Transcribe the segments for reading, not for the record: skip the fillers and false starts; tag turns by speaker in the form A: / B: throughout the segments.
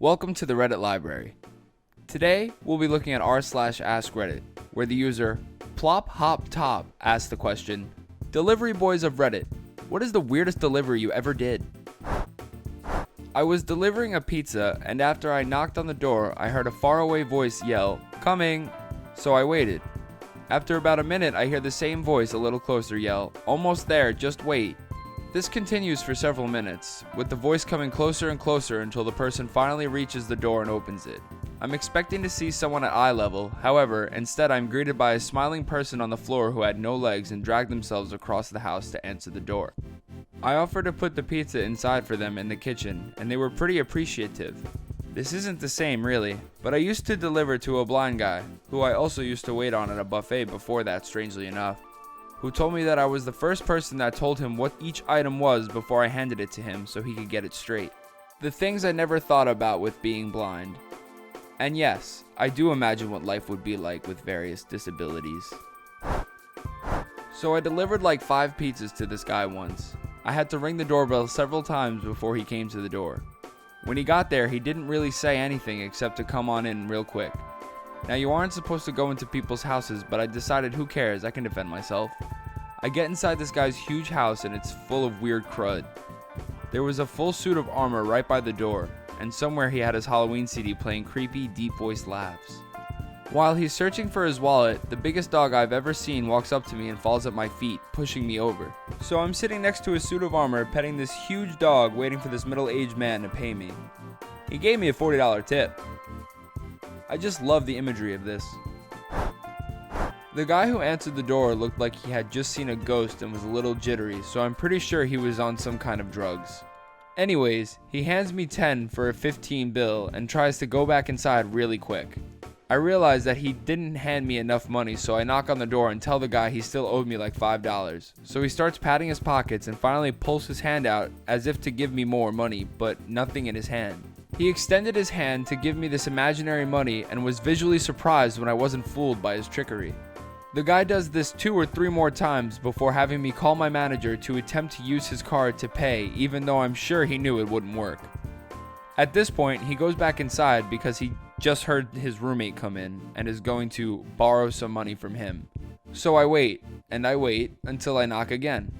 A: Welcome to the Reddit library. Today, we'll be looking at r/AskReddit, where the user PlopHopTop asks the question, Delivery boys of Reddit, what is the weirdest delivery you ever did? I was delivering a pizza, and after I knocked on the door, I heard a faraway voice yell, "Coming!" So I waited. After about a minute, I hear the same voice a little closer yell, "Almost there, just wait." This continues for several minutes, with the voice coming closer and closer until the person finally reaches the door and opens it. I'm expecting to see someone at eye level, however, instead I'm greeted by a smiling person on the floor who had no legs and dragged themselves across the house to answer the door. I offered to put the pizza inside for them in the kitchen, and they were pretty appreciative. This isn't the same really, but I used to deliver to a blind guy, who I also used to wait on at a buffet before that, strangely enough, who told me that I was the first person that told him what each item was before I handed it to him so he could get it straight. The things I never thought about with being blind. And yes, I do imagine what life would be like with various disabilities. So I delivered like 5 pizzas to this guy once. I had to ring the doorbell several times before he came to the door. When he got there, he didn't really say anything except to come on in real quick. Now you aren't supposed to go into people's houses, but I decided who cares, I can defend myself. I get inside this guy's huge house and it's full of weird crud. There was a full suit of armor right by the door, and somewhere he had his Halloween CD playing creepy, deep-voiced laughs. While he's searching for his wallet, the biggest dog I've ever seen walks up to me and falls at my feet, pushing me over. So I'm sitting next to his suit of armor, petting this huge dog, waiting for this middle-aged man to pay me. He gave me a $40 tip. I just love the imagery of this. The guy who answered the door looked like he had just seen a ghost and was a little jittery, so I'm pretty sure he was on some kind of drugs. Anyways, he hands me 10 for a 15 bill and tries to go back inside really quick. I realize that he didn't hand me enough money, so I knock on the door and tell the guy he still owed me like $5. So he starts patting his pockets and finally pulls his hand out as if to give me more money, but nothing in his hand. He extended his hand to give me this imaginary money and was visually surprised when I wasn't fooled by his trickery. The guy does this 2 or 3 more times before having me call my manager to attempt to use his card to pay, even though I'm sure he knew it wouldn't work. At this point, he goes back inside because he just heard his roommate come in and is going to borrow some money from him. So I wait, and I wait until I knock again.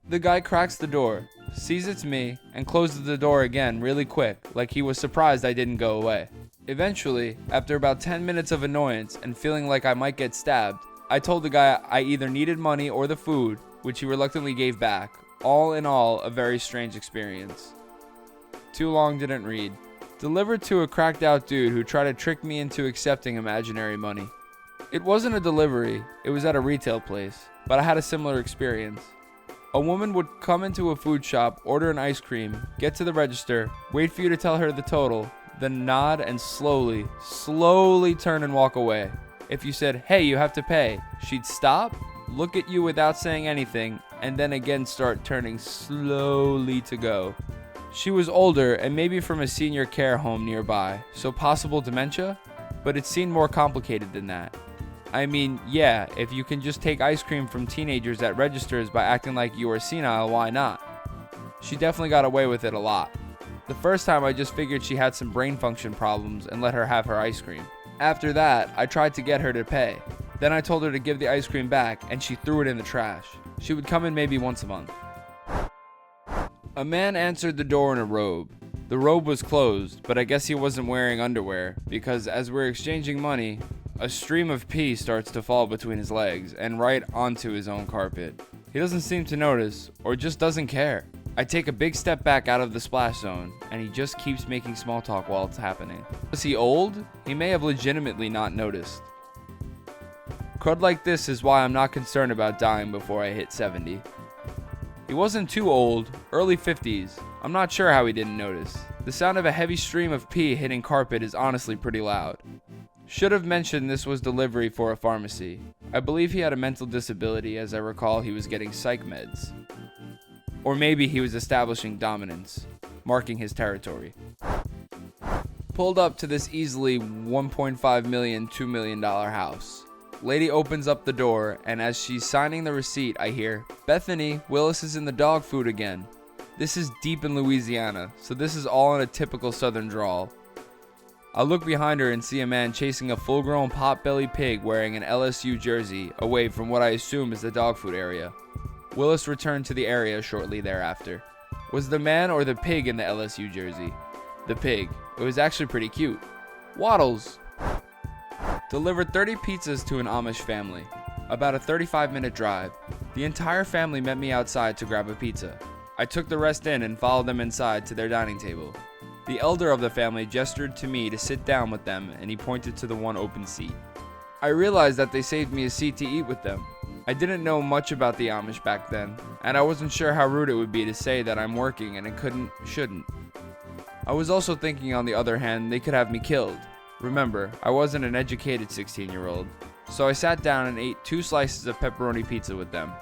A: The guy cracks the door, sees it's me, and closes the door again really quick, like he was surprised I didn't go away. Eventually, after about 10 minutes of annoyance and feeling like I might get stabbed, I told the guy I either needed money or the food, which he reluctantly gave back. All in all, a very strange experience. Too long didn't read. Delivered to a cracked out dude who tried to trick me into accepting imaginary money. It wasn't a delivery, it was at a retail place, but I had a similar experience. A woman would come into a food shop, order an ice cream, get to the register, wait for you to tell her the total, then nod and slowly turn and walk away. If you said, "Hey, you have to pay," she'd stop, look at you without saying anything, and then again start turning slowly to go. She was older and maybe from a senior care home nearby, so possible dementia, but it seemed more complicated than that. I mean, yeah, if you can just take ice cream from teenagers at registers by acting like you are senile, why not? She definitely got away with it a lot. The first time I just figured she had some brain function problems and let her have her ice cream. After that, I tried to get her to pay. Then I told her to give the ice cream back and she threw it in the trash. She would come in maybe once a month. A man answered the door in a robe. The robe was closed, but I guess he wasn't wearing underwear because as we're exchanging money, a stream of pee starts to fall between his legs and right onto his own carpet. He doesn't seem to notice or just doesn't care. I take a big step back out of the splash zone and he just keeps making small talk while it's happening. Was he old? He may have legitimately not noticed. Crud like this is why I'm not concerned about dying before I hit 70. He wasn't too old, early 50s. I'm not sure how he didn't notice. The sound of a heavy stream of pee hitting carpet is honestly pretty loud. Should have mentioned this was delivery for a pharmacy. I believe he had a mental disability, as I recall he was getting psych meds. Or maybe he was establishing dominance, marking his territory. Pulled up to this easily $1.5 million, $2 million house. Lady opens up the door, and as she's signing the receipt, I hear, "Bethany, Willis is in the dog food again." This is deep in Louisiana, so this is all in a typical southern drawl. I look behind her and see a man chasing a full-grown pot-bellied pig wearing an LSU jersey away from what I assume is the dog food area. Willis returned to the area shortly thereafter. Was the man or the pig in the LSU jersey? The pig. It was actually pretty cute. Waddles! Delivered 30 pizzas to an Amish family. About a 35-minute drive. The entire family met me outside to grab a pizza. I took the rest in and followed them inside to their dining table. The elder of the family gestured to me to sit down with them, and he pointed to the one open seat. I realized that they saved me a seat to eat with them. I didn't know much about the Amish back then, and I wasn't sure how rude it would be to say that I'm working and I shouldn't. I was also thinking, on the other hand, they could have me killed. Remember, I wasn't an educated 16-year-old, so I sat down and ate 2 slices of pepperoni pizza with them.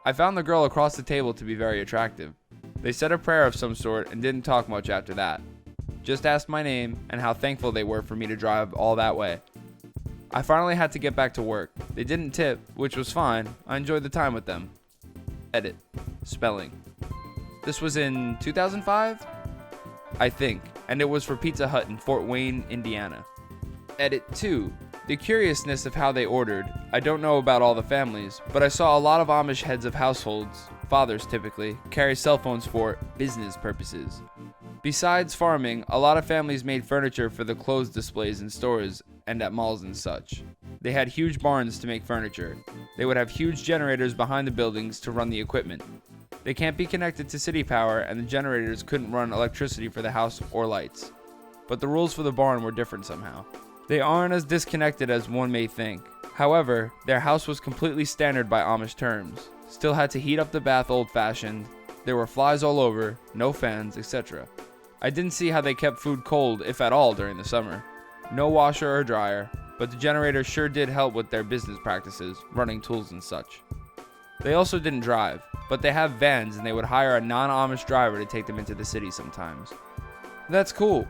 A: I found the girl across the table to be very attractive. They said a prayer of some sort and didn't talk much after that. Just asked my name and how thankful they were for me to drive all that way. I finally had to get back to work. They didn't tip, which was fine. I enjoyed the time with them. Edit. Spelling. This was in 2005? I think, and it was for Pizza Hut in Fort Wayne, Indiana. Edit 2. The curiousness of how they ordered. I don't know about all the families, but I saw a lot of Amish heads of households, fathers typically, carry cell phones for business purposes. Besides farming, a lot of families made furniture for the clothes displays in stores and at malls and such. They had huge barns to make furniture. They would have huge generators behind the buildings to run the equipment. They can't be connected to city power, and the generators couldn't run electricity for the house or lights. But the rules for the barn were different somehow. They aren't as disconnected as one may think. However, their house was completely standard by Amish terms. Still had to heat up the bath old-fashioned. There were flies all over, no fans, etc. I didn't see how they kept food cold, if at all, during the summer. No washer or dryer, but the generator sure did help with their business practices, running tools and such. They also didn't drive, but they have vans and they would hire a non-Amish driver to take them into the city sometimes. That's cool.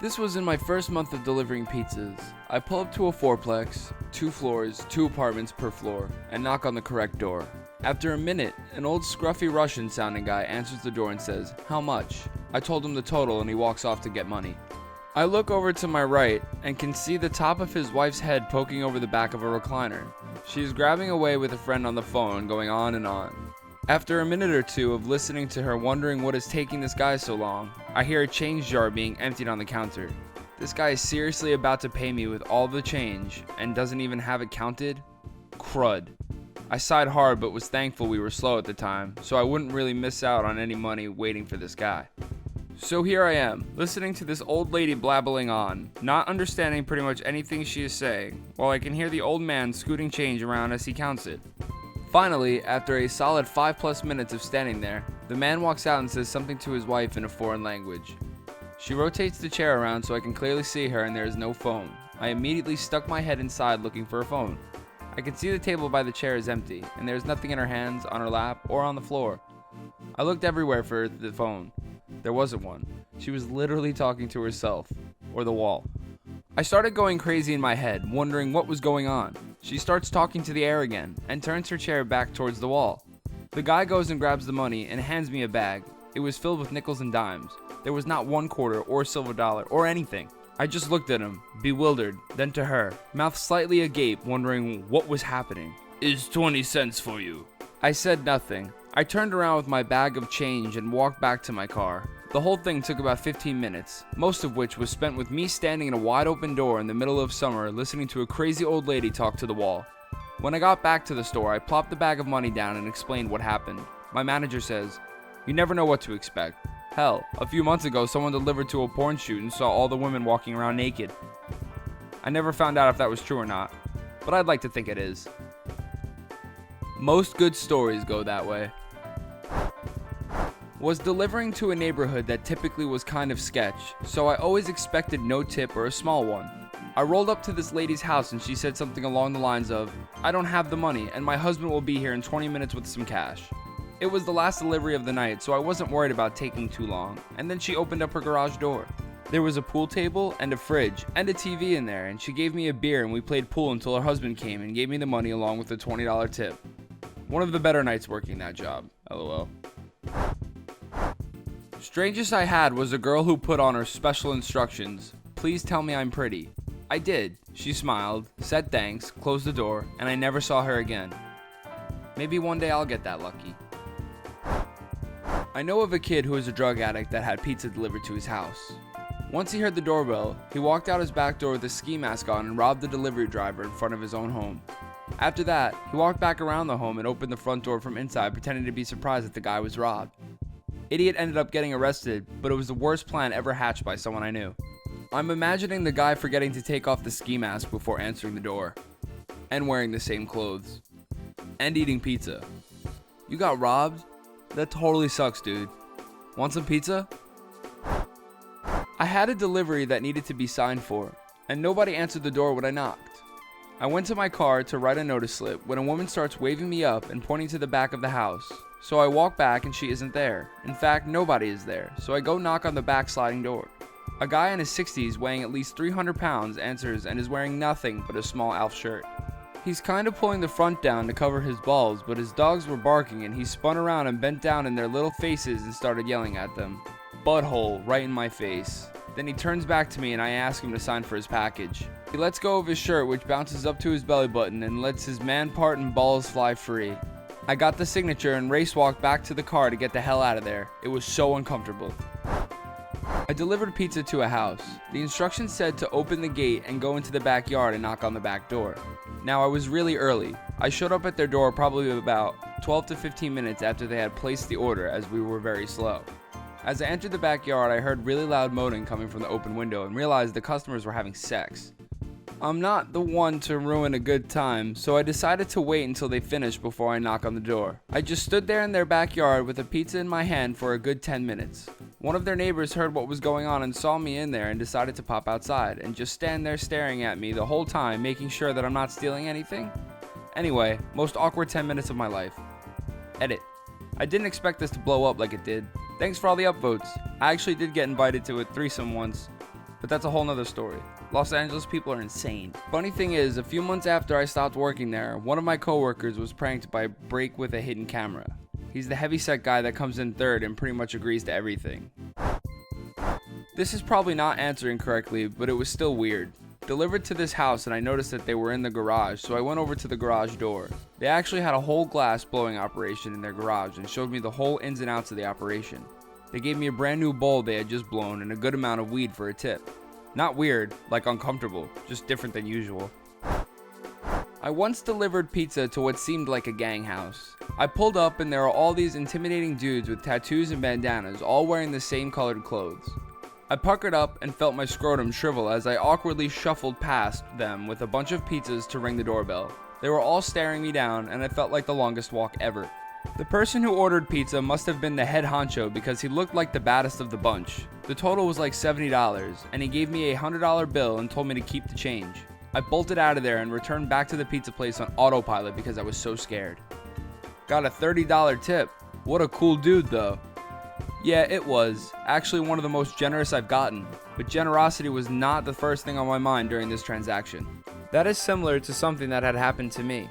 A: This was in my first month of delivering pizzas. I pull up to a fourplex, 2 floors, 2 apartments per floor, and knock on the correct door. After a minute, an old scruffy Russian-sounding guy answers the door and says, "How much?" I told him the total and he walks off to get money. I look over to my right and can see the top of his wife's head poking over the back of a recliner. She is grabbing away with a friend on the phone, going on and on. After a minute or two of listening to her wondering what is taking this guy so long, I hear a change jar being emptied on the counter. This guy is seriously about to pay me with all the change and doesn't even have it counted? Crud. I sighed hard but was thankful we were slow at the time, so I wouldn't really miss out on any money waiting for this guy. So here I am, listening to this old lady blabbling on, not understanding pretty much anything she is saying, while I can hear the old man scooting change around as he counts it. Finally, after a solid 5+ minutes of standing there, the man walks out and says something to his wife in a foreign language. She rotates the chair around so I can clearly see her and there is no phone. I immediately stuck my head inside looking for a phone. I can see the table by the chair is empty, and there is nothing in her hands, on her lap, or on the floor. I looked everywhere for the phone. There wasn't one. She was literally talking to herself, or the wall. I started going crazy in my head, wondering what was going on. She starts talking to the air again, and turns her chair back towards the wall. The guy goes and grabs the money and hands me a bag. It was filled with nickels and dimes. There was not one quarter or silver dollar or anything. I just looked at him, bewildered, then to her, mouth slightly agape, wondering what was happening. "Is 20 cents for you?" I said nothing. I turned around with my bag of change and walked back to my car. The whole thing took about 15 minutes, most of which was spent with me standing in a wide open door in the middle of summer listening to a crazy old lady talk to the wall. When I got back to the store, I plopped the bag of money down and explained what happened. My manager says, "You never know what to expect. Hell, a few months ago someone delivered to a porn shoot and saw all the women walking around naked." I never found out if that was true or not, but I'd like to think it is. Most good stories go that way. Was delivering to a neighborhood that typically was kind of sketch, so I always expected no tip or a small one. I rolled up to this lady's house and she said something along the lines of, "I don't have the money and my husband will be here in 20 minutes with some cash." It was the last delivery of the night, so I wasn't worried about taking too long, and then she opened up her garage door. There was a pool table and a fridge and a TV in there, and she gave me a beer and we played pool until her husband came and gave me the money along with a $20 tip. One of the better nights working that job, lol. Strangest I had was a girl who put on her special instructions. Please tell me I'm pretty. I did. She smiled, said thanks, closed the door, and I never saw her again. Maybe one day I'll get that lucky. I know of a kid who was a drug addict that had pizza delivered to his house. Once he heard the doorbell, he walked out his back door with a ski mask on and robbed the delivery driver in front of his own home. After that, he walked back around the home and opened the front door from inside, pretending to be surprised that the guy was robbed. Idiot ended up getting arrested, but it was the worst plan ever hatched by someone I knew. I'm imagining the guy forgetting to take off the ski mask before answering the door. And wearing the same clothes. And eating pizza. You got robbed? That totally sucks, dude. Want some pizza? I had a delivery that needed to be signed for, and nobody answered the door when I knocked. I went to my car to write a notice slip when a woman starts waving me up and pointing to the back of the house. So I walk back and she isn't there. In fact, nobody is there, so I go knock on the back sliding door. A guy in his 60s weighing at least 300 pounds answers and is wearing nothing but a small Alf shirt. He's kind of pulling the front down to cover his balls, but his dogs were barking and he spun around and bent down in their little faces and started yelling at them. Butthole right in my face. Then he turns back to me and I ask him to sign for his package. He lets go of his shirt, which bounces up to his belly button and lets his man part and balls fly free. I got the signature and race walked back to the car to get the hell out of there. It was so uncomfortable. I delivered pizza to a house. The instructions said to open the gate and go into the backyard and knock on the back door. Now I was really early. I showed up at their door probably about 12 to 15 minutes after they had placed the order, as we were very slow. As I entered the backyard, I heard really loud moaning coming from the open window and realized the customers were having sex. I'm not the one to ruin a good time, so I decided to wait until they finished before I knock on the door. I just stood there in their backyard with a pizza in my hand for a good 10 minutes. One of their neighbors heard what was going on and saw me in there and decided to pop outside and just stand there staring at me the whole time, making sure that I'm not stealing anything. Anyway, most awkward 10 minutes of my life. Edit. I didn't expect this to blow up like it did. Thanks for all the upvotes. I actually did get invited to a threesome once, but that's a whole nother story. Los Angeles people are insane. Funny thing is, a few months after I stopped working there, one of my coworkers was pranked by Break with a hidden camera. He's the heavyset guy that comes in third and pretty much agrees to everything. This is probably not answering correctly, but it was still weird. Delivered to this house and I noticed that they were in the garage, so I went over to the garage door. They actually had a whole glass blowing operation in their garage and showed me the whole ins and outs of the operation. They gave me a brand new bowl they had just blown and a good amount of weed for a tip. Not weird, like uncomfortable, just different than usual. I once delivered pizza to what seemed like a gang house. I pulled up and there were all these intimidating dudes with tattoos and bandanas, all wearing the same colored clothes. I puckered up and felt my scrotum shrivel as I awkwardly shuffled past them with a bunch of pizzas to ring the doorbell. They were all staring me down and it felt like the longest walk ever. The person who ordered pizza must have been the head honcho because he looked like the baddest of the bunch. The total was like $70 and he gave me a $100 bill and told me to keep the change. I bolted out of there and returned back to the pizza place on autopilot because I was so scared. Got a $30 tip. What a cool dude though. Yeah, it was. Actually one of the most generous I've gotten, but generosity was not the first thing on my mind during this transaction. That is similar to something that had happened to me.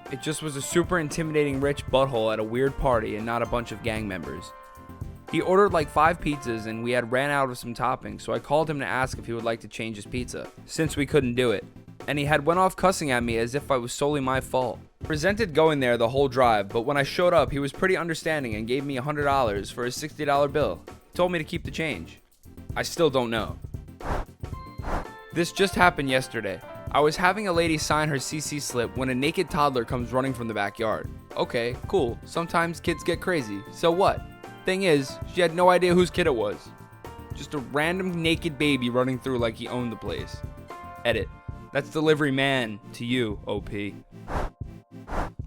A: It just was a super intimidating rich butthole at a weird party and not a bunch of gang members. He ordered like 5 pizzas and we had ran out of some toppings, so I called him to ask if he would like to change his pizza, since we couldn't do it. And he had went off cussing at me as if I was solely my fault. Resented going there the whole drive, but when I showed up, he was pretty understanding and gave me $100 for a $60 bill. He told me to keep the change. I still don't know. This just happened yesterday. I was having a lady sign her CC slip when a naked toddler comes running from the backyard. Okay, cool. Sometimes kids get crazy. So what? Thing is, she had no idea whose kid it was. Just a random naked baby running through like he owned the place. Edit. That's delivery man to you, OP.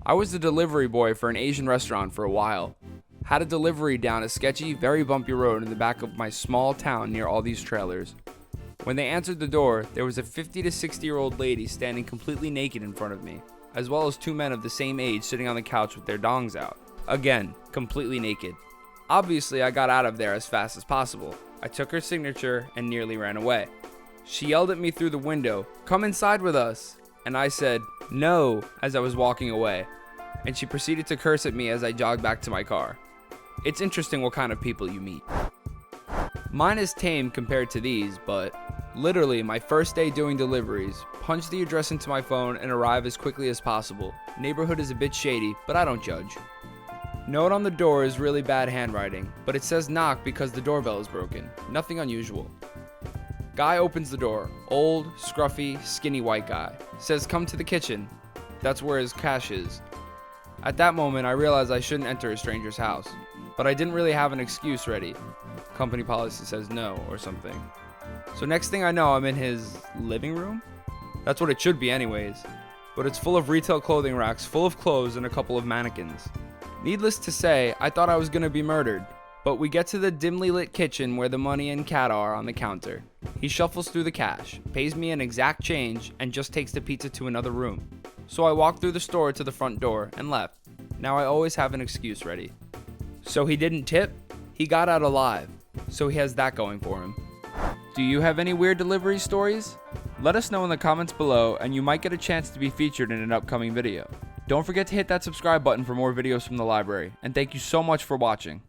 A: I was the delivery boy for an Asian restaurant for a while. Had a delivery down a sketchy, very bumpy road in the back of my small town near all these trailers. When they answered the door, there was a 50 to 60-year-old lady standing completely naked in front of me, as well as 2 men of the same age sitting on the couch with their dongs out. Again, completely naked. Obviously, I got out of there as fast as possible. I took her signature and nearly ran away. She yelled at me through the window, "Come inside with us," and I said, "No," as I was walking away, and she proceeded to curse at me as I jogged back to my car. It's interesting what kind of people you meet. Mine is tame compared to these, but literally my first day doing deliveries, punch the address into my phone and arrive as quickly as possible. Neighborhood is a bit shady, but I don't judge. Note on the door is really bad handwriting, but it says knock because the doorbell is broken. Nothing unusual. Guy opens the door. Old, scruffy, skinny white guy. Says come to the kitchen. That's where his cash is. At that moment, I realized I shouldn't enter a stranger's house, but I didn't really have an excuse ready. Company policy says no or something. So next thing I know, I'm in his living room? That's what it should be anyways. But it's full of retail clothing racks, full of clothes and a couple of mannequins. Needless to say, I thought I was gonna be murdered. But we get to the dimly lit kitchen where the money and cat are on the counter. He shuffles through the cash, pays me an exact change, and just takes the pizza to another room. So I walked through the store to the front door and left. Now I always have an excuse ready. So he didn't tip? He got out alive. So he has that going for him. Do you have any weird delivery stories? Let us know in the comments below and you might get a chance to be featured in an upcoming video. Don't forget to hit that subscribe button for more videos from the library, and thank you so much for watching.